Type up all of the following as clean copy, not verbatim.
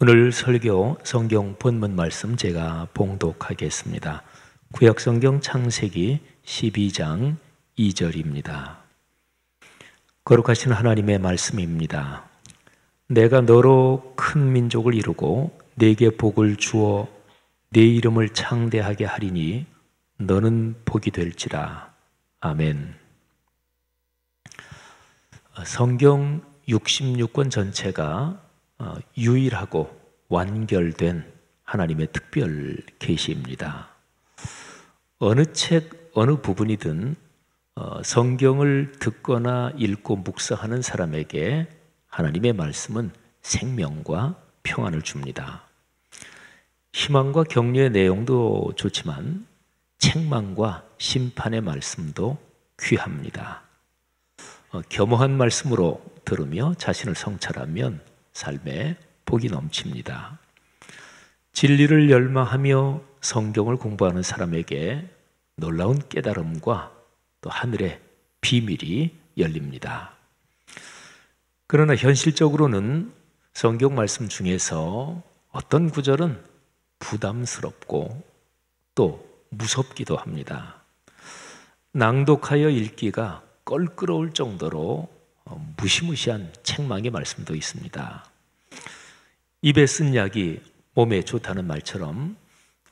오늘 설교 성경 본문 말씀 제가 봉독하겠습니다. 구약 성경 창세기 12장 2절입니다. 거룩하신 하나님의 말씀입니다. 내가 너로 큰 민족을 이루고 네게 복을 주어 네 이름을 창대하게 하리니 너는 복이 될지라. 아멘. 성경 66권 전체가 유일하고 완결된 하나님의 특별 계시입니다. 어느 책, 어느 부분이든 성경을 듣거나 읽고 묵상하는 사람에게 하나님의 말씀은 생명과 평안을 줍니다. 희망과 격려의 내용도 좋지만 책망과 심판의 말씀도 귀합니다. 겸허한 말씀으로 들으며 자신을 성찰하면 삶에 복이 넘칩니다. 진리를 열망하며 성경을 공부하는 사람에게 놀라운 깨달음과 또 하늘의 비밀이 열립니다. 그러나 현실적으로는 성경 말씀 중에서 어떤 구절은 부담스럽고 또 무섭기도 합니다. 낭독하여 읽기가 껄끄러울 정도로 무시무시한 책망의 말씀도 있습니다. 입에 쓴 약이 몸에 좋다는 말처럼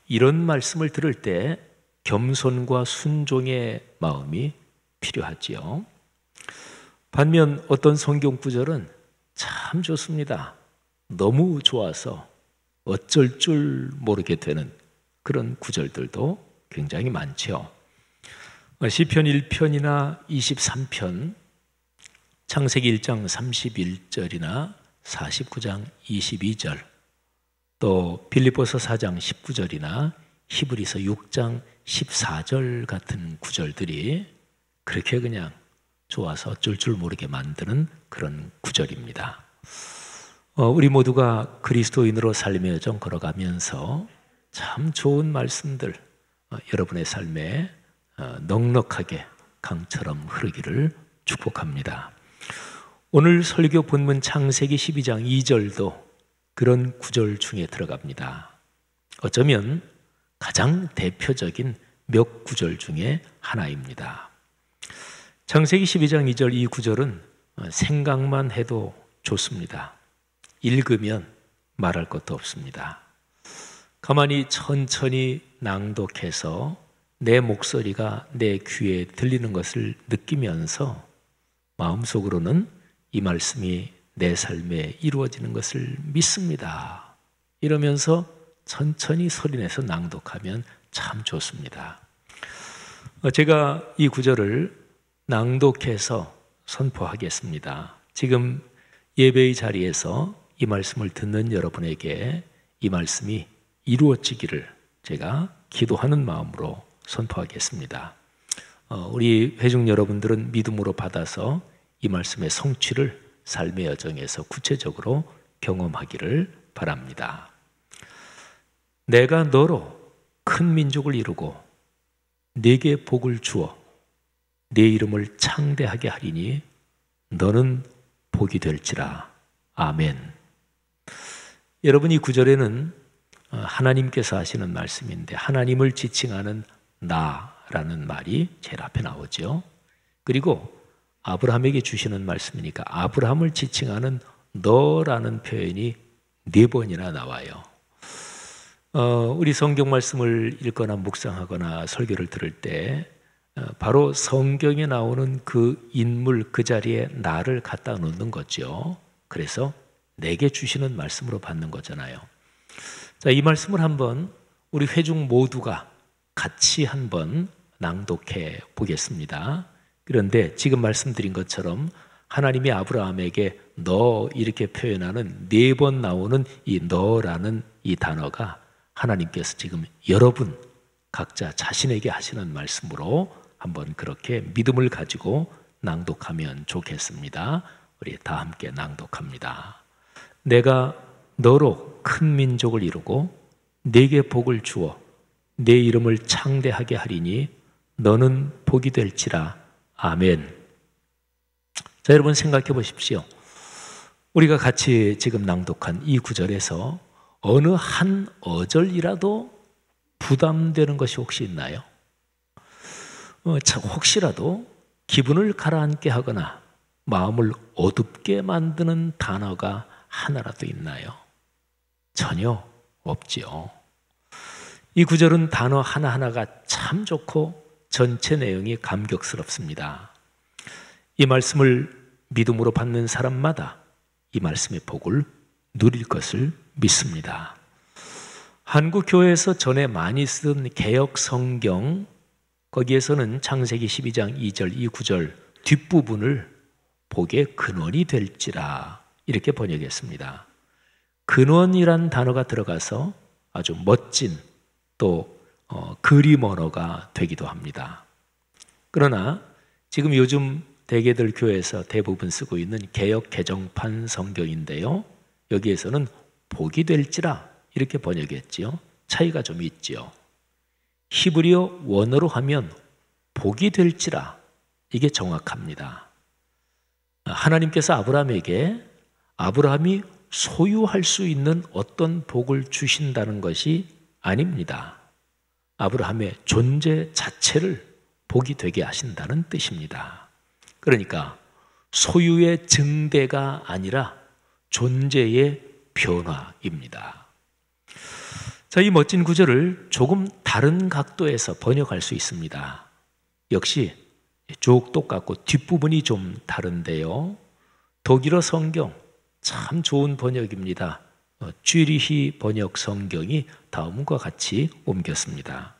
이런 말씀을 들을 때 겸손과 순종의 마음이 필요하지요. 반면 어떤 성경 구절은 참 좋습니다. 너무 좋아서 어쩔 줄 모르게 되는 그런 구절들도 굉장히 많죠. 시편 1편이나 23편, 창세기 1장 31절이나 49장 22절, 또 빌립보서 4장 19절이나 히브리서 6장 14절 같은 구절들이 그렇게 그냥 좋아서 어쩔 줄 모르게 만드는 그런 구절입니다. 우리 모두가 그리스도인으로 삶의 여정 걸어가면서 참 좋은 말씀들 여러분의 삶에 넉넉하게 강처럼 흐르기를 축복합니다. 오늘 설교 본문 창세기 12장 2절도 그런 구절 중에 들어갑니다. 어쩌면 가장 대표적인 몇 구절 중에 하나입니다. 창세기 12장 2절 이 구절은 생각만 해도 좋습니다. 읽으면 말할 것도 없습니다. 가만히 천천히 낭독해서 내 목소리가 내 귀에 들리는 것을 느끼면서 마음속으로는 이 말씀이 내 삶에 이루어지는 것을 믿습니다. 이러면서 천천히 소리내서 낭독하면 참 좋습니다. 제가 이 구절을 낭독해서 선포하겠습니다. 지금 예배의 자리에서 이 말씀을 듣는 여러분에게 이 말씀이 이루어지기를 제가 기도하는 마음으로 선포하겠습니다. 우리 회중 여러분들은 믿음으로 받아서 이 말씀의 성취를 삶의 여정에서 구체적으로 경험하기를 바랍니다. 내가 너로 큰 민족을 이루고 네게 복을 주어 네 이름을 창대하게 하리니 너는 복이 될지라. 아멘. 여러분, 이 구절에는 하나님께서 하시는 말씀인데 하나님을 지칭하는 나라는 말이 제일 앞에 나오죠. 그리고 아브라함에게 주시는 말씀이니까 아브라함을 지칭하는 너라는 표현이 4번이나 나와요. 우리 성경 말씀을 읽거나 묵상하거나 설교를 들을 때 바로 성경에 나오는 그 인물 그 자리에 나를 갖다 놓는 거죠. 그래서 내게 주시는 말씀으로 받는 거잖아요. 자, 이 말씀을 한번 우리 회중 모두가 같이 한번 낭독해 보겠습니다. 그런데 지금 말씀드린 것처럼 하나님이 아브라함에게 너 이렇게 표현하는 4번 나오는 이 너라는 이 단어가 하나님께서 지금 여러분 각자 자신에게 하시는 말씀으로 한번 그렇게 믿음을 가지고 낭독하면 좋겠습니다. 우리 다 함께 낭독합니다. 내가 너로 큰 민족을 이루고 네게 복을 주어 네 이름을 창대하게 하리니 너는 복이 될지라. 아멘. 자, 여러분 생각해 보십시오. 우리가 같이 지금 낭독한 이 구절에서 어느 한 어절이라도 부담되는 것이 혹시 있나요? 혹시라도 기분을 가라앉게 하거나 마음을 어둡게 만드는 단어가 하나라도 있나요? 전혀 없지요. 이 구절은 단어 하나하나가 참 좋고 전체 내용이 감격스럽습니다. 이 말씀을 믿음으로 받는 사람마다 이 말씀의 복을 누릴 것을 믿습니다. 한국 교회에서 전에 많이 쓰던 개역 성경, 거기에서는 창세기 12장 2절 이 구절 뒷부분을 복의 근원이 될지라 이렇게 번역했습니다. 근원이란 단어가 들어가서 아주 멋진 또 그림 언어가 되기도 합니다. 그러나 지금 요즘 대개들 교회에서 대부분 쓰고 있는 개역 개정판 성경인데요, 여기에서는 복이 될지라 이렇게 번역했지요. 차이가 좀 있지요. 히브리어 원어로 하면 복이 될지라, 이게 정확합니다. 하나님께서 아브라함에게 아브라함이 소유할 수 있는 어떤 복을 주신다는 것이 아닙니다. 아브라함의 존재 자체를 복이 되게 하신다는 뜻입니다. 그러니까 소유의 증대가 아니라 존재의 변화입니다. 자, 이 멋진 구절을 조금 다른 각도에서 번역할 수 있습니다. 역시 쭉 똑같고 뒷부분이 좀 다른데요, 독일어 성경 참 좋은 번역입니다. 쥐리히 번역 성경이 다음과 같이 옮겼습니다.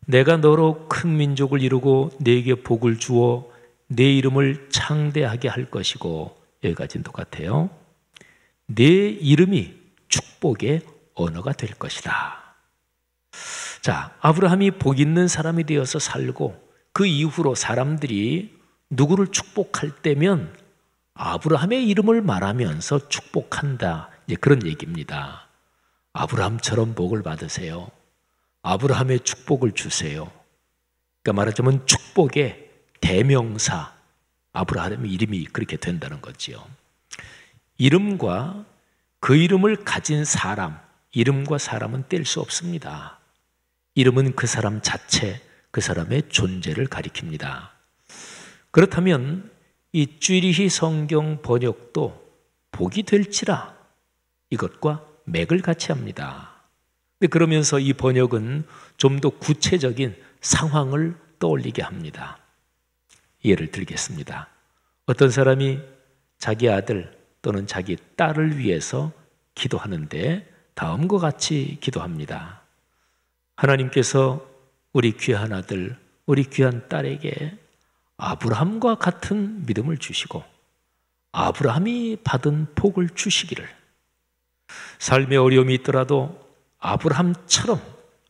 내가 너로 큰 민족을 이루고 네게 복을 주어 내 이름을 창대하게 할 것이고, 여기까지는 똑같아요. 내 이름이 축복의 언어가 될 것이다. 자, 아브라함이 복 있는 사람이 되어서 살고 그 이후로 사람들이 누구를 축복할 때면 아브라함의 이름을 말하면서 축복한다, 이제 그런 얘기입니다. 아브라함처럼 복을 받으세요. 아브라함의 축복을 주세요. 그러니까 말하자면 축복의 대명사, 아브라함의 이름이 그렇게 된다는 거지요. 이름과 그 이름을 가진 사람, 이름과 사람은 뗄 수 없습니다. 이름은 그 사람 자체, 그 사람의 존재를 가리킵니다. 그렇다면 이 쥐리히 성경 번역도 복이 될지라 이것과 맥을 같이 합니다. 그러면서 이 번역은 좀 더 구체적인 상황을 떠올리게 합니다. 예를 들겠습니다. 어떤 사람이 자기 아들 또는 자기 딸을 위해서 기도하는데 다음과 같이 기도합니다. 하나님께서 우리 귀한 아들, 우리 귀한 딸에게 아브라함과 같은 믿음을 주시고 아브라함이 받은 복을 주시기를, 삶의 어려움이 있더라도 아브라함처럼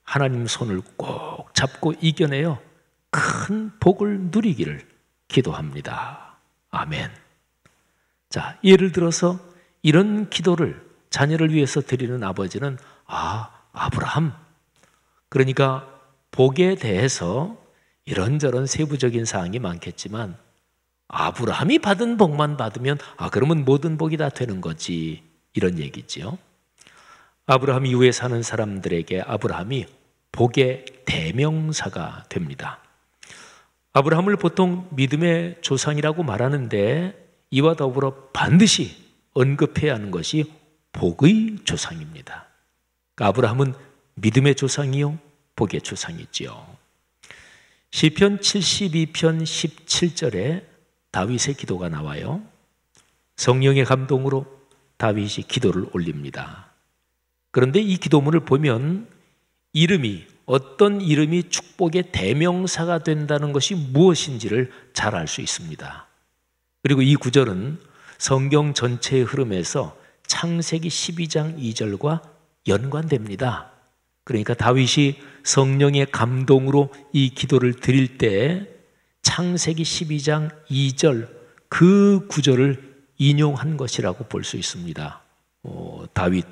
하나님 손을 꼭 잡고 이겨내어 큰 복을 누리기를 기도합니다. 아멘. 자, 예를 들어서 이런 기도를 자녀를 위해서 드리는 아버지는 아브라함, 그러니까 복에 대해서 이런저런 세부적인 사항이 많겠지만 아브라함이 받은 복만 받으면 그러면 모든 복이 다 되는 거지, 이런 얘기지요. 아브라함 이후에 사는 사람들에게 아브라함이 복의 대명사가 됩니다. 아브라함을 보통 믿음의 조상이라고 말하는데 이와 더불어 반드시 언급해야 하는 것이 복의 조상입니다. 그러니까 아브라함은 믿음의 조상이요 복의 조상이지요. 시편 72편 17절에 다윗의 기도가 나와요. 성령의 감동으로 다윗이 기도를 올립니다. 그런데 이 기도문을 보면 어떤 이름이 축복의 대명사가 된다는 것이 무엇인지를 잘 알 수 있습니다. 그리고 이 구절은 성경 전체의 흐름에서 창세기 12장 2절과 연관됩니다. 그러니까 다윗이 성령의 감동으로 이 기도를 드릴 때 창세기 12장 2절 그 구절을 인용한 것이라고 볼 수 있습니다. 다윗,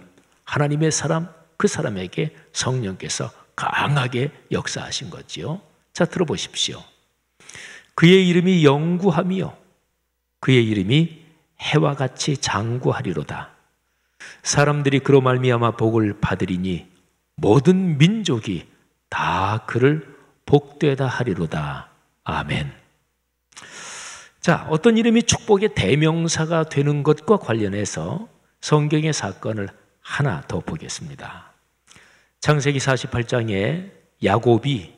하나님의 사람, 그 사람에게 성령께서 강하게 역사하신 거지요. 자, 들어보십시오. 그의 이름이 영구하며 그의 이름이 해와 같이 장구하리로다. 사람들이 그로 말미암아 복을 받으리니 모든 민족이 다 그를 복되다 하리로다. 아멘. 자, 어떤 이름이 축복의 대명사가 되는 것과 관련해서 성경의 사건을 하나 더 보겠습니다. 창세기 48장에 야곱이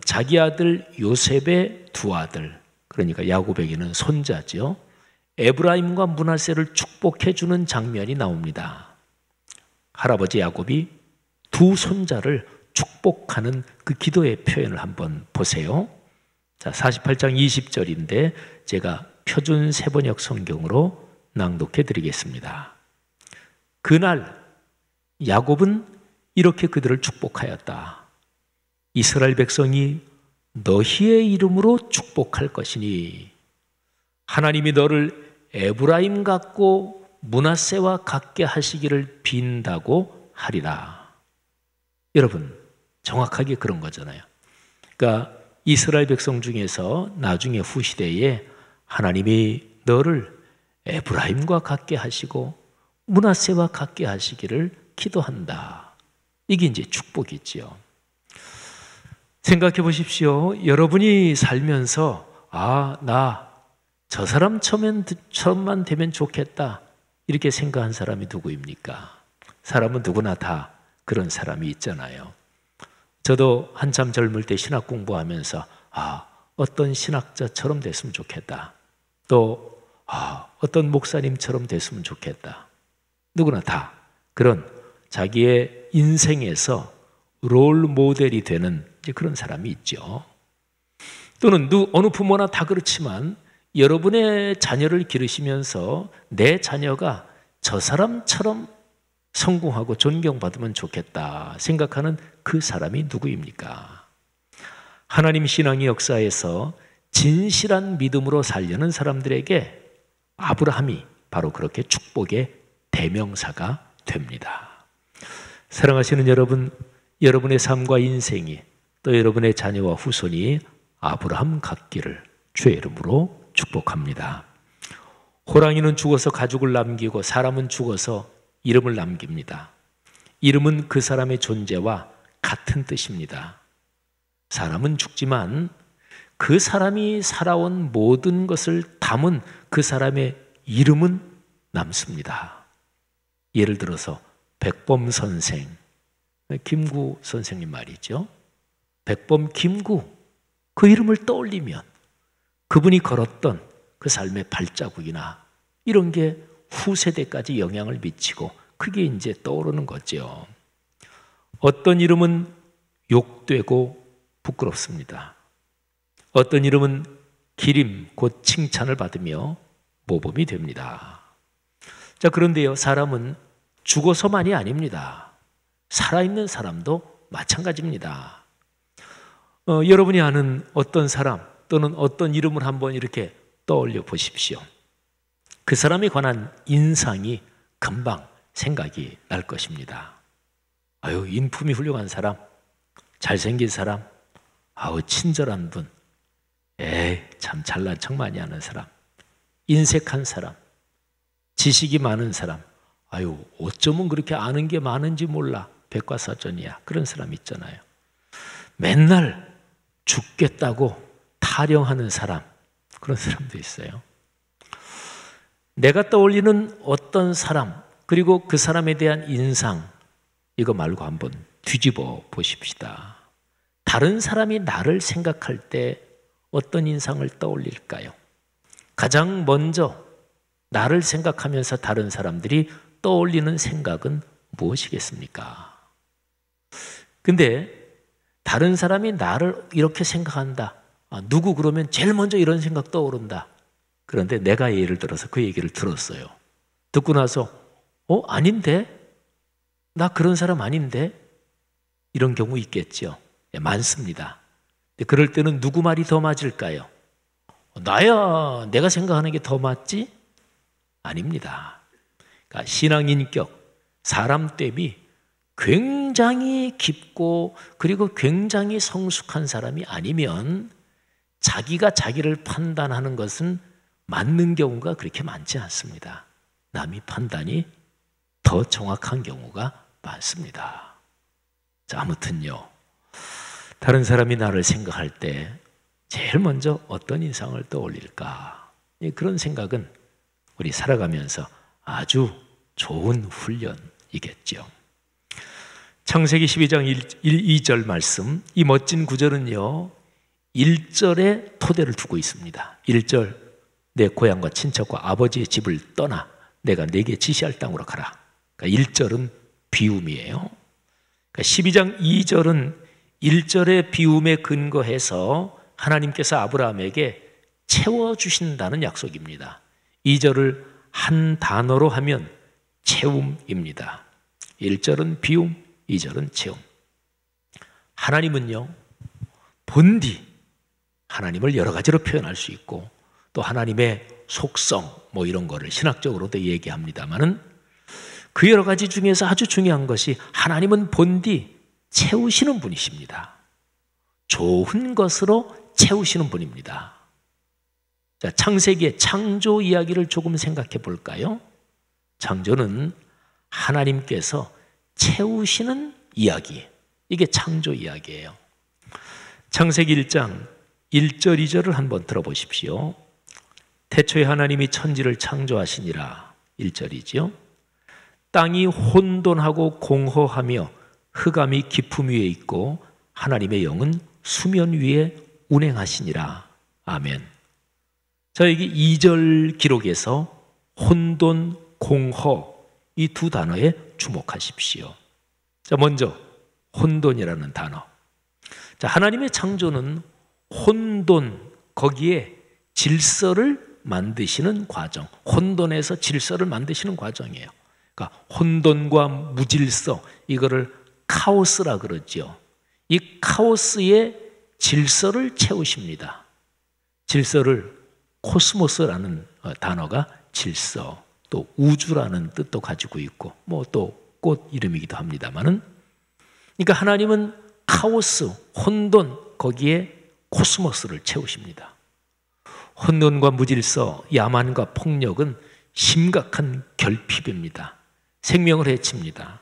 자기 아들 요셉의 두 아들, 그러니까 야곱에게는 손자죠, 에브라임과 므낫세를 축복해 주는 장면이 나옵니다. 할아버지 야곱이 두 손자를 축복하는 그 기도의 표현을 한번 보세요. 자, 48장 20절인데 제가 표준 세번역 성경으로 낭독해 드리겠습니다. 그날 야곱은 이렇게 그들을 축복하였다. 이스라엘 백성이 너희의 이름으로 축복할 것이니 하나님이 너를 에브라임 같고 므낫세와 같게 하시기를 빈다고 하리라. 여러분, 정확하게 그런 거잖아요. 그러니까 이스라엘 백성 중에서 나중에 후시대에 하나님이 너를 에브라임과 같게 하시고 므낫세와 같게 하시기를 기도한다. 이게 이제 축복이지요. 생각해 보십시오. 여러분이 살면서 나 저 사람처럼만 되면 좋겠다 이렇게 생각한 사람이 누구입니까? 사람은 누구나 다 그런 사람이 있잖아요. 저도 한참 젊을 때 신학 공부하면서 어떤 신학자처럼 됐으면 좋겠다. 또 어떤 목사님처럼 됐으면 좋겠다. 누구나 다 그런 자기의 인생에서 롤 모델이 되는 이제 그런 사람이 있죠. 또는 어느 부모나 다 그렇지만 여러분의 자녀를 기르시면서 내 자녀가 저 사람처럼 성공하고 존경받으면 좋겠다 생각하는 그 사람이 누구입니까? 하나님 신앙의 역사에서 진실한 믿음으로 살려는 사람들에게 아브라함이 바로 그렇게 축복의 대명사가 됩니다. 사랑하시는 여러분, 여러분의 삶과 인생이 또 여러분의 자녀와 후손이 아브라함 같기를 주의 이름으로 축복합니다. 호랑이는 죽어서 가죽을 남기고 사람은 죽어서 이름을 남깁니다. 이름은 그 사람의 존재와 같은 뜻입니다. 사람은 죽지만 그 사람이 살아온 모든 것을 담은 그 사람의 이름은 남습니다. 예를 들어서 백범 선생, 김구 선생님 말이죠. 백범 김구, 그 이름을 떠올리면 그분이 걸었던 그 삶의 발자국이나 이런 게 후세대까지 영향을 미치고 그게 이제 떠오르는 거죠. 어떤 이름은 욕되고 부끄럽습니다. 어떤 이름은 기림, 곧 칭찬을 받으며 모범이 됩니다. 자, 그런데요, 사람은 죽어서만이 아닙니다. 살아있는 사람도 마찬가지입니다. 여러분이 아는 어떤 사람 또는 어떤 이름을 한번 이렇게 떠올려 보십시오. 그 사람에 관한 인상이 금방 생각이 날 것입니다. 인품이 훌륭한 사람, 잘생긴 사람, 친절한 분, 참 잘난 척 많이 하는 사람, 인색한 사람, 지식이 많은 사람, 어쩌면 그렇게 아는 게 많은지 몰라, 백과사전이야. 그런 사람 있잖아요. 맨날 죽겠다고 타령하는 사람, 그런 사람도 있어요. 내가 떠올리는 어떤 사람, 그리고 그 사람에 대한 인상, 이거 말고 한번 뒤집어 보십시다. 다른 사람이 나를 생각할 때 어떤 인상을 떠올릴까요? 가장 먼저 나를 생각하면서 다른 사람들이 떠올리는 생각은 무엇이겠습니까? 근데 다른 사람이 나를 이렇게 생각한다. 누구 그러면 제일 먼저 이런 생각 떠오른다. 그런데 내가 예를 들어서 그 얘기를 들었어요. 듣고 나서 아닌데? 나 그런 사람 아닌데? 이런 경우 있겠죠. 많습니다. 그럴 때는 누구 말이 더 맞을까요? 나야 내가 생각하는 게 더 맞지? 아닙니다. 그러니까 신앙인격, 사람됨이 굉장히 깊고 그리고 굉장히 성숙한 사람이 아니면 자기가 자기를 판단하는 것은 맞는 경우가 그렇게 많지 않습니다. 남의 판단이 더 정확한 경우가 많습니다. 자, 아무튼요, 다른 사람이 나를 생각할 때 제일 먼저 어떤 인상을 떠올릴까? 그런 생각은 우리 살아가면서 아주 좋은 훈련이겠죠. 창세기 12장 2절 말씀, 이 멋진 구절은요, 1절에 토대를 두고 있습니다. 1절, 내 고향과 친척과 아버지의 집을 떠나 내가 네게 지시할 땅으로 가라. 그러니까 1절은 비움이에요. 그러니까 12장 2절은 1절의 비움에 근거해서 하나님께서 아브라함에게 채워주신다는 약속입니다. 2절을 한 단어로 하면 채움입니다. 1절은 비움, 2절은 채움. 하나님은요, 본디 하나님을 여러 가지로 표현할 수 있고 또 하나님의 속성 뭐 이런 거를 신학적으로도 얘기합니다마는 그 여러 가지 중에서 아주 중요한 것이 하나님은 본디 채우시는 분이십니다. 좋은 것으로 채우시는 분입니다. 자, 창세기의 창조 이야기를 조금 생각해 볼까요? 창조는 하나님께서 채우시는 이야기, 이게 창조 이야기예요. 창세기 1장 1절 2절을 한번 들어보십시오. 태초에 하나님이 천지를 창조하시니라. 1절이죠. 땅이 혼돈하고 공허하며 흑암이 깊음 위에 있고 하나님의 영은 수면 위에 운행하시니라. 아멘. 자, 여기 2절 기록에서 혼돈, 공허 이 두 단어에 주목하십시오. 자, 먼저 혼돈이라는 단어. 자, 하나님의 창조는 혼돈, 거기에 질서를 만드시는 과정, 혼돈에서 질서를 만드시는 과정이에요. 그러니까 혼돈과 무질서, 이거를 카오스라 그러죠. 이 카오스의 질서를 채우십니다. 질서를 코스모스라는 단어가 질서, 또 우주라는 뜻도 가지고 있고 뭐 또 꽃 이름이기도 합니다만은, 그러니까 하나님은 카오스, 혼돈, 거기에 코스모스를 채우십니다. 혼돈과 무질서, 야만과 폭력은 심각한 결핍입니다. 생명을 해칩니다.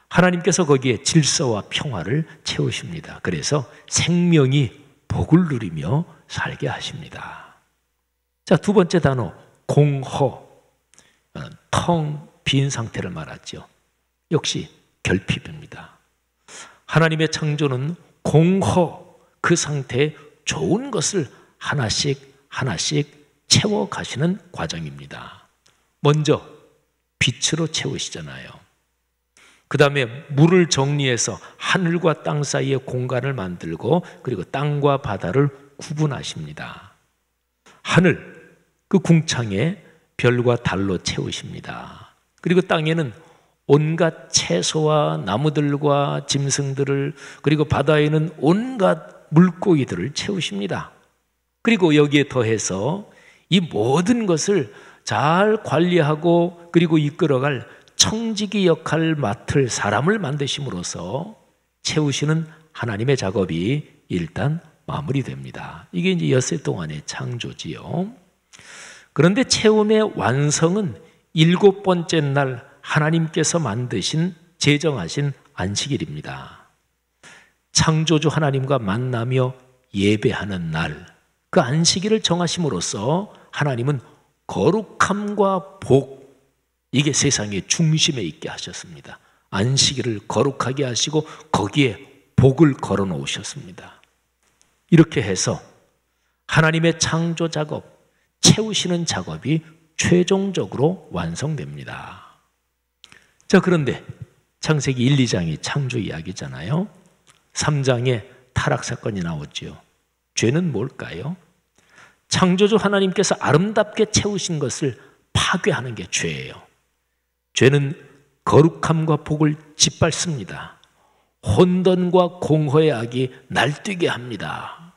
하나님께서 거기에 질서와 평화를 채우십니다. 그래서 생명이 복을 누리며 살게 하십니다. 자, 두 번째 단어 공허, 텅 빈 상태를 말하죠. 역시 결핍입니다. 하나님의 창조는 공허, 그 상태에 좋은 것을 하나씩 하나씩 채워가시는 과정입니다. 먼저 빛으로 채우시잖아요. 그 다음에 물을 정리해서 하늘과 땅 사이에 공간을 만들고 그리고 땅과 바다를 구분하십니다. 하늘, 그 궁창에 별과 달로 채우십니다. 그리고 땅에는 온갖 채소와 나무들과 짐승들을, 그리고 바다에는 온갖 물고기들을 채우십니다. 그리고 여기에 더해서 이 모든 것을 잘 관리하고 그리고 이끌어갈 청지기 역할을 맡을 사람을 만드심으로써 채우시는 하나님의 작업이 일단 마무리됩니다. 이게 이제 엿새 동안의 창조지요. 그런데 채움의 완성은 7번째 날 하나님께서 만드신, 제정하신 안식일입니다. 창조주 하나님과 만나며 예배하는 날, 그 안식일을 정하심으로써 하나님은 거룩함과 복, 이게 세상의 중심에 있게 하셨습니다. 안식일을 거룩하게 하시고 거기에 복을 걸어 놓으셨습니다. 이렇게 해서 하나님의 창조 작업, 채우시는 작업이 최종적으로 완성됩니다. 자, 그런데 창세기 1, 2장이 창조 이야기잖아요. 3장에 타락 사건이 나오죠. 죄는 뭘까요? 창조주 하나님께서 아름답게 채우신 것을 파괴하는 게 죄예요. 죄는 거룩함과 복을 짓밟습니다. 혼돈과 공허의 악이 날뛰게 합니다.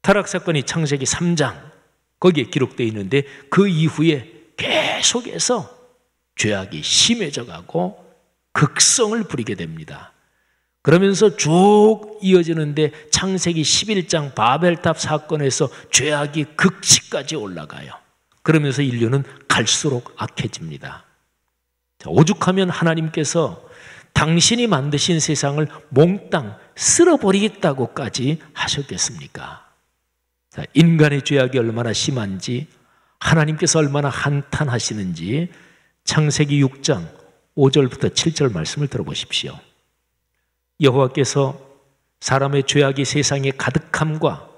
타락 사건이 창세기 3장 거기에 기록되어 있는데 그 이후에 계속해서 죄악이 심해져 가고 극성을 부리게 됩니다. 그러면서 쭉 이어지는데 창세기 11장 바벨탑 사건에서 죄악이 극치까지 올라가요. 그러면서 인류는 갈수록 악해집니다. 자, 오죽하면 하나님께서 당신이 만드신 세상을 몽땅 쓸어버리겠다고까지 하셨겠습니까? 자, 인간의 죄악이 얼마나 심한지, 하나님께서 얼마나 한탄하시는지 창세기 6장 5절부터 7절 말씀을 들어보십시오. 여호와께서 사람의 죄악이 세상에 가득함과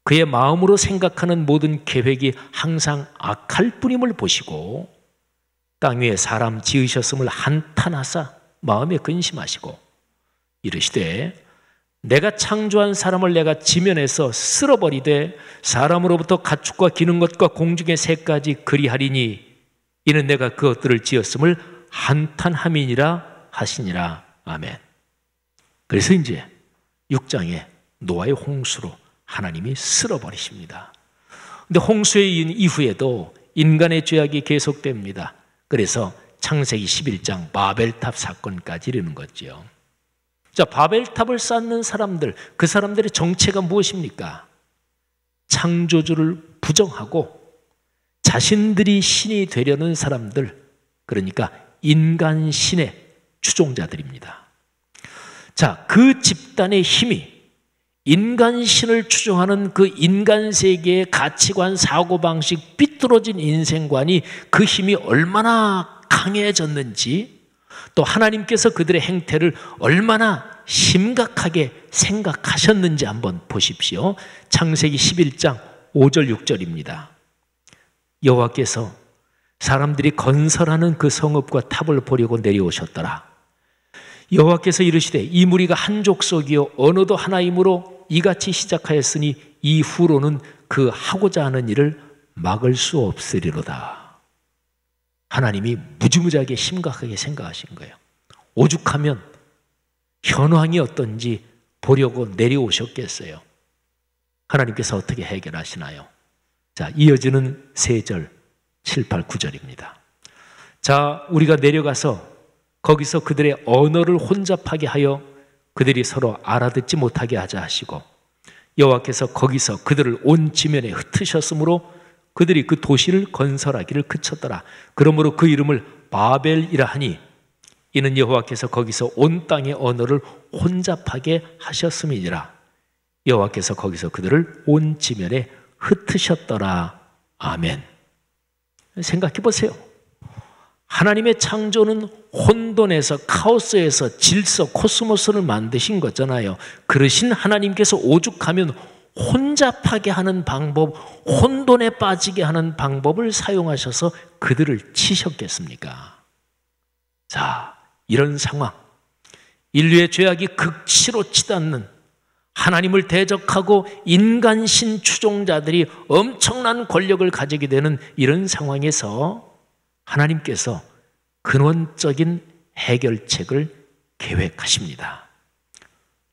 그의 마음으로 생각하는 모든 계획이 항상 악할 뿐임을 보시고 땅 위에 사람 지으셨음을 한탄하사 마음에 근심하시고 이르시되 내가 창조한 사람을 내가 지면에서 쓸어버리되 사람으로부터 가축과 기는 것과 공중의 새까지 그리하리니 이는 내가 그것들을 지었음을 한탄함이니라 하시니라. 아멘. 그래서 이제 6장에 노아의 홍수로 하나님이 쓸어버리십니다. 근데 홍수의 이후에도 인간의 죄악이 계속됩니다. 그래서 창세기 11장 바벨탑 사건까지 이르는 거죠. 자, 바벨탑을 쌓는 사람들, 그 사람들의 정체가 무엇입니까? 창조주를 부정하고 자신들이 신이 되려는 사람들, 그러니까 인간 신의 추종자들입니다. 자, 그 집단의 힘이 인간 신을 추종하는 그 인간 세계의 가치관, 사고방식, 삐뚤어진 인생관이 그 힘이 얼마나 강해졌는지, 또 하나님께서 그들의 행태를 얼마나 심각하게 생각하셨는지 한번 보십시오. 창세기 11장 5절 6절입니다. 여호와께서 사람들이 건설하는 그 성읍과 탑을 보려고 내려오셨더라. 여호와께서 이르시되 이 무리가 한 족속이요 언어도 하나이므로 이같이 시작하였으니 이후로는 그 하고자 하는 일을 막을 수 없으리로다. 하나님이 무지무지하게 심각하게 생각하신 거예요. 오죽하면 현황이 어떤지 보려고 내려오셨겠어요. 하나님께서 어떻게 해결하시나요? 자, 이어지는 3절, 7, 8, 9절입니다. 자, 우리가 내려가서 거기서 그들의 언어를 혼잡하게 하여 그들이 서로 알아듣지 못하게 하자 하시고 여호와께서 거기서 그들을 온 지면에 흩으셨으므로 그들이 그 도시를 건설하기를 그쳤더라. 그러므로 그 이름을 바벨이라 하니 이는 여호와께서 거기서 온 땅의 언어를 혼잡하게 하셨음이니라. 여호와께서 거기서 그들을 온 지면에 흩으셨더라. 아멘. 생각해 보세요. 하나님의 창조는 혼돈에서, 카오스에서 질서, 코스모스를 만드신 거잖아요. 그러신 하나님께서 오죽하면 혼잡하게 하는 방법, 혼돈에 빠지게 하는 방법을 사용하셔서 그들을 치셨겠습니까? 자, 이런 상황, 인류의 죄악이 극치로 치닫는 하나님을 대적하고 인간신 추종자들이 엄청난 권력을 가지게 되는 이런 상황에서 하나님께서 근원적인 해결책을 계획하십니다.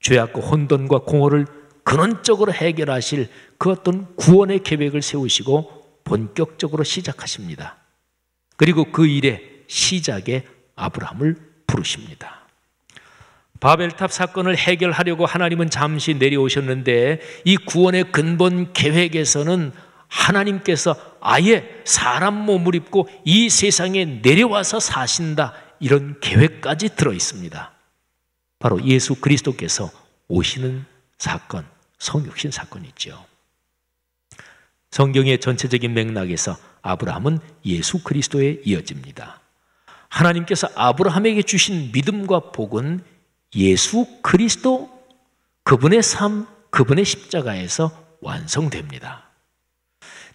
죄악과 혼돈과 공허를 근원적으로 해결하실 그 어떤 구원의 계획을 세우시고 본격적으로 시작하십니다. 그리고 그 일의 시작에 아브라함을 부르십니다. 바벨탑 사건을 해결하려고 하나님은 잠시 내려오셨는데 이 구원의 근본 계획에서는 하나님께서 아예 사람 몸을 입고 이 세상에 내려와서 사신다, 이런 계획까지 들어 있습니다. 바로 예수 그리스도께서 오시는 사건, 성육신 사건이죠. 성경의 전체적인 맥락에서 아브라함은 예수 그리스도에 이어집니다. 하나님께서 아브라함에게 주신 믿음과 복은 예수 그리스도, 그분의 삶, 그분의 십자가에서 완성됩니다.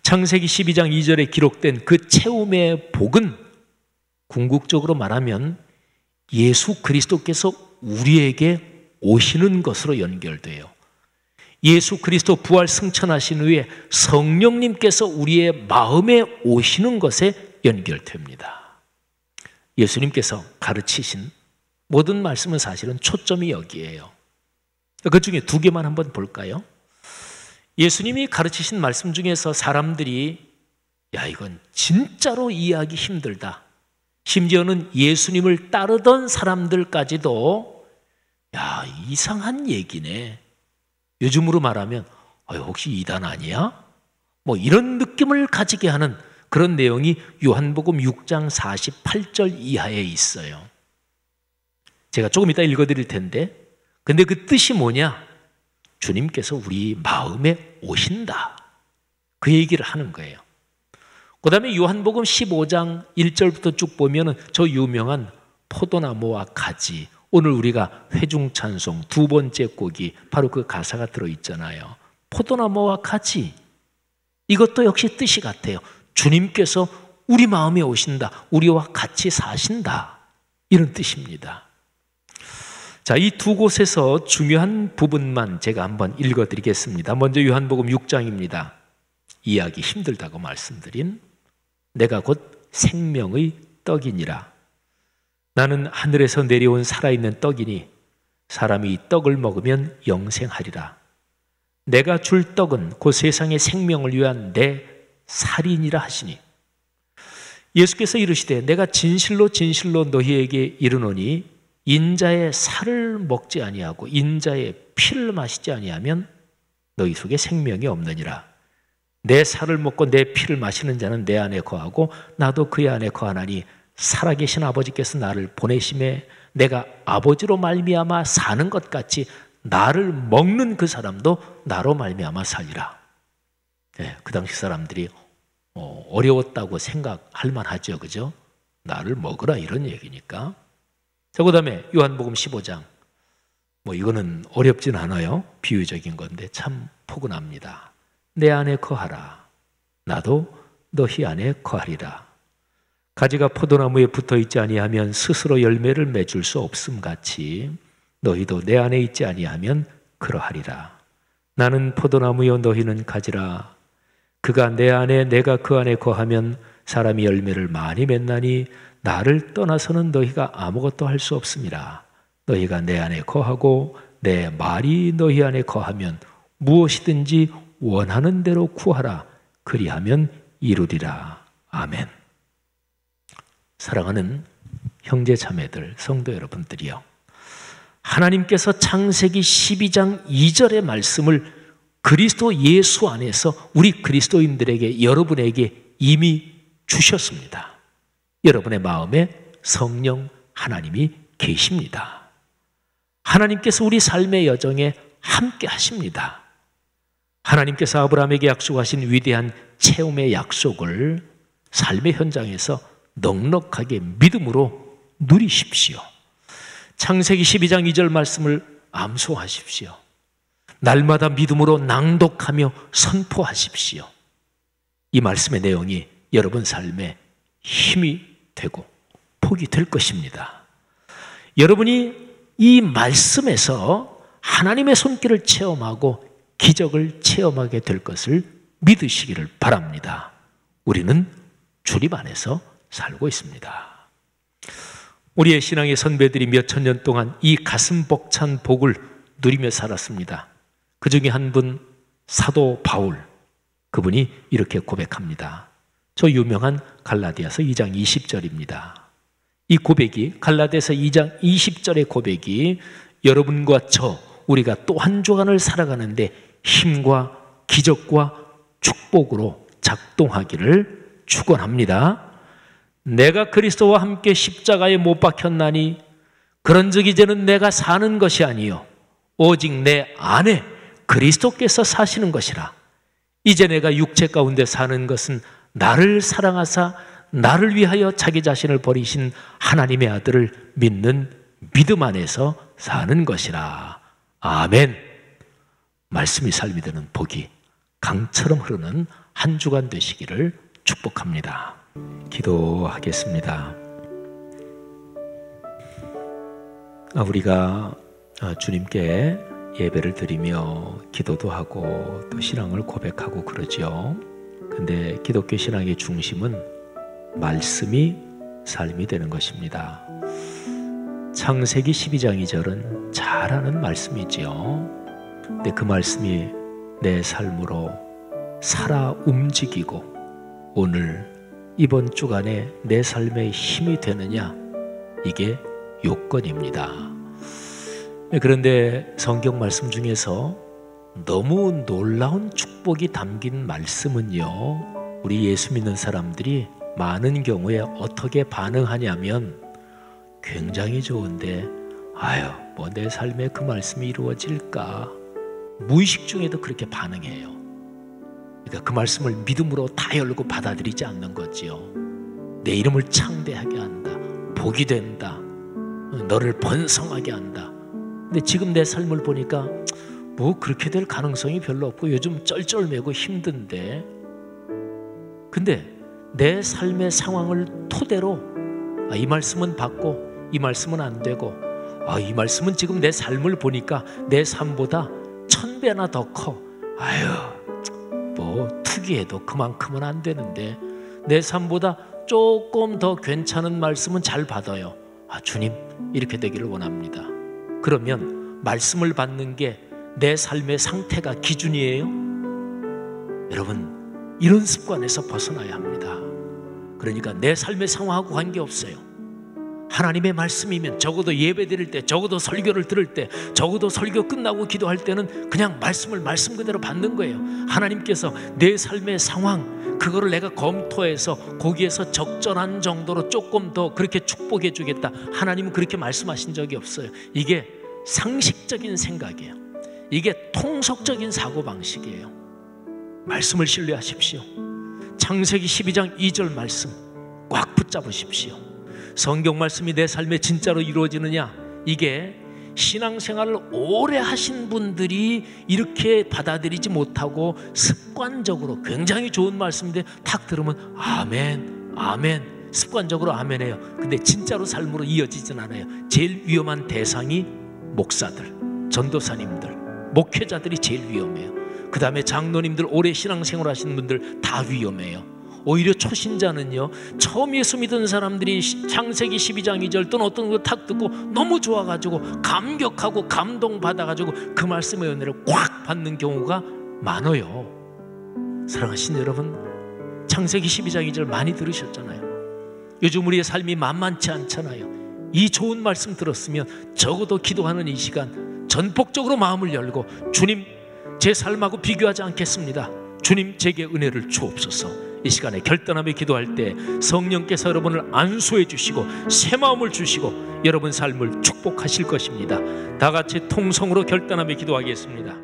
창세기 12장 2절에 기록된 그 채움의 복은 궁극적으로 말하면 예수 그리스도께서 우리에게 오시는 것으로 연결돼요. 예수 그리스도 부활 승천하신 후에 성령님께서 우리의 마음에 오시는 것에 연결됩니다. 예수님께서 가르치신 모든 말씀은 사실은 초점이 여기에요. 그 중에 2개만 한번 볼까요? 예수님이 가르치신 말씀 중에서 사람들이 야, 이건 진짜로 이해하기 힘들다, 심지어는 예수님을 따르던 사람들까지도 야, 이상한 얘기네. 요즘으로 말하면 혹시 이단 아니야? 뭐 이런 느낌을 가지게 하는 그런 내용이 요한복음 6장 48절 이하에 있어요. 제가 조금 이따 읽어드릴 텐데, 근데 그 뜻이 뭐냐? 주님께서 우리 마음에 오신다. 그 얘기를 하는 거예요. 그 다음에 요한복음 15장 1절부터 쭉 보면은 저 유명한 포도나무와 가지, 오늘 우리가 회중찬송 두 번째 곡이 바로 그 가사가 들어있잖아요. 포도나무와 가지, 이것도 역시 뜻이 같아요. 주님께서 우리 마음에 오신다. 우리와 같이 사신다. 이런 뜻입니다. 자, 이 두 곳에서 중요한 부분만 제가 한번 읽어드리겠습니다. 먼저 요한복음 6장입니다. 이해하기 힘들다고 말씀드린 내가 곧 생명의 떡이니라. 나는 하늘에서 내려온 살아있는 떡이니 사람이 이 떡을 먹으면 영생하리라. 내가 줄 떡은 곧 세상의 생명을 위한 내 살이니라 하시니, 예수께서 이르시되 내가 진실로 진실로 너희에게 이르노니 인자의 살을 먹지 아니하고 인자의 피를 마시지 아니하면 너희 속에 생명이 없느니라. 내 살을 먹고 내 피를 마시는 자는 내 안에 거하고 나도 그의 안에 거하나니 살아계신 아버지께서 나를 보내심에 내가 아버지로 말미암아 사는 것 같이 나를 먹는 그 사람도 나로 말미암아 살리라. 네, 그 당시 사람들이 어려웠다고 생각할 만하죠, 그죠? 나를 먹으라 이런 얘기니까. 자, 그 다음에 요한복음 15장. 이거는 어렵진 않아요. 비유적인 건데 참 포근합니다. 내 안에 거하라. 나도 너희 안에 거하리라. 가지가 포도나무에 붙어 있지 아니하면 스스로 열매를 맺을 수 없음 같이 너희도 내 안에 있지 아니하면 그러하리라. 나는 포도나무요 너희는 가지라. 그가 내 안에 내가 그 안에 거하면 사람이 열매를 많이 맺나니 나를 떠나서는 너희가 아무것도 할 수 없음이라. 너희가 내 안에 거하고 내 말이 너희 안에 거하면 무엇이든지 원하는 대로 구하라. 그리하면 이루리라. 아멘. 사랑하는 형제 자매들, 성도 여러분들이요, 하나님께서 창세기 12장 2절의 말씀을 그리스도 예수 안에서 우리 그리스도인들에게, 여러분에게 이미 주셨습니다. 여러분의 마음에 성령 하나님이 계십니다. 하나님께서 우리 삶의 여정에 함께 하십니다. 하나님께서 아브라함에게 약속하신 위대한 체험의 약속을 삶의 현장에서 넉넉하게 믿음으로 누리십시오. 창세기 12장 2절 말씀을 암송하십시오. 날마다 믿음으로 낭독하며 선포하십시오. 이 말씀의 내용이 여러분 삶에 힘이 되고 복이 될 것입니다. 여러분이 이 말씀에서 하나님의 손길을 체험하고 기적을 체험하게 될 것을 믿으시기를 바랍니다. 우리는 주님 안에서 살고 있습니다. 우리의 신앙의 선배들이 몇천 년 동안 이 가슴 벅찬 복을 누리며 살았습니다. 그 중에 한 분, 사도 바울, 그분이 이렇게 고백합니다. 저 유명한 갈라디아서 2장 20절입니다. 이 고백이, 갈라디아서 2장 20절의 고백이 여러분과 저, 우리가 또 한 주간을 살아가는데 힘과 기적과 축복으로 작동하기를 축원합니다. 내가 그리스도와 함께 십자가에 못 박혔나니 그런즉 이제는 내가 사는 것이 아니요 오직 내 안에 그리스도께서 사시는 것이라. 이제 내가 육체 가운데 사는 것은 나를 사랑하사 나를 위하여 자기 자신을 버리신 하나님의 아들을 믿는 믿음 안에서 사는 것이라. 아멘. 말씀이 삶이 되는 복이 강처럼 흐르는 한 주간 되시기를 축복합니다. 기도하겠습니다. 우리가 주님께 예배를 드리며 기도도 하고 또 신앙을 고백하고 그러죠. 근데 기독교 신앙의 중심은 말씀이 삶이 되는 것입니다. 창세기 12장 2절은 잘 아는 말씀이지요. 근데 그 말씀이 내 삶으로 살아 움직이고 오늘 이번 주간에 내 삶에 힘이 되느냐, 이게 요건입니다. 그런데 성경 말씀 중에서 너무 놀라운 축복이 담긴 말씀은요, 우리 예수 믿는 사람들이 많은 경우에 어떻게 반응하냐면 굉장히 좋은데 아유 뭐 내 삶에 그 말씀이 이루어질까, 무의식 중에도 그렇게 반응해요. 그러니까 그 말씀을 믿음으로 다 열고 받아들이지 않는 거지요. 내 이름을 창대하게 한다, 복이 된다, 너를 번성하게 한다. 근데 지금 내 삶을 보니까 뭐 그렇게 될 가능성이 별로 없고 요즘 쩔쩔매고 힘든데, 근데 내 삶의 상황을 토대로 이 말씀은 받고 이 말씀은 안 되고, 이 말씀은 지금 내 삶을 보니까 내 삶보다 1000배나 더 커. 아유 뭐 투기해도 그만큼은 안 되는데 내 삶보다 조금 더 괜찮은 말씀은 잘 받아요. 주님 이렇게 되기를 원합니다. 그러면 말씀을 받는 게 내 삶의 상태가 기준이에요? 여러분 이런 습관에서 벗어나야 합니다. 그러니까 내 삶의 상황하고 관계없어요. 하나님의 말씀이면 적어도 예배 드릴 때, 적어도 설교를 들을 때, 적어도 설교 끝나고 기도할 때는 그냥 말씀을 말씀 그대로 받는 거예요. 하나님께서 내 삶의 상황 그거를 내가 검토해서 거기에서 적절한 정도로 조금 더 그렇게 축복해 주겠다, 하나님은 그렇게 말씀하신 적이 없어요. 이게 상식적인 생각이에요. 이게 통속적인 사고방식이에요. 말씀을 신뢰하십시오. 창세기 12장 2절 말씀 꽉 붙잡으십시오. 성경 말씀이 내 삶에 진짜로 이루어지느냐, 이게 신앙생활을 오래 하신 분들이 이렇게 받아들이지 못하고 습관적으로 굉장히 좋은 말씀인데 탁 들으면 아멘 아멘 습관적으로 아멘해요. 근데 진짜로 삶으로 이어지진 않아요. 제일 위험한 대상이 목사들, 전도사님들, 목회자들이 제일 위험해요. 그 다음에 장로님들, 오래 신앙생활 하시는 분들 다 위험해요. 오히려 초신자는요, 처음 예수 믿은 사람들이 창세기 12장 2절 또는 어떤 거 탁 듣고 너무 좋아가지고 감격하고 감동받아가지고 그 말씀의 은혜를 꽉 받는 경우가 많아요. 사랑하신 여러분, 창세기 12장 2절 많이 들으셨잖아요. 요즘 우리의 삶이 만만치 않잖아요. 이 좋은 말씀 들었으면 적어도 기도하는 이 시간 전폭적으로 마음을 열고 주님 제 삶하고 비교하지 않겠습니다. 주님 제게 은혜를 주옵소서. 이 시간에 결단하며 기도할 때 성령께서 여러분을 안수해 주시고 새 마음을 주시고 여러분 삶을 축복하실 것입니다. 다 같이 통성으로 결단하며 기도하겠습니다.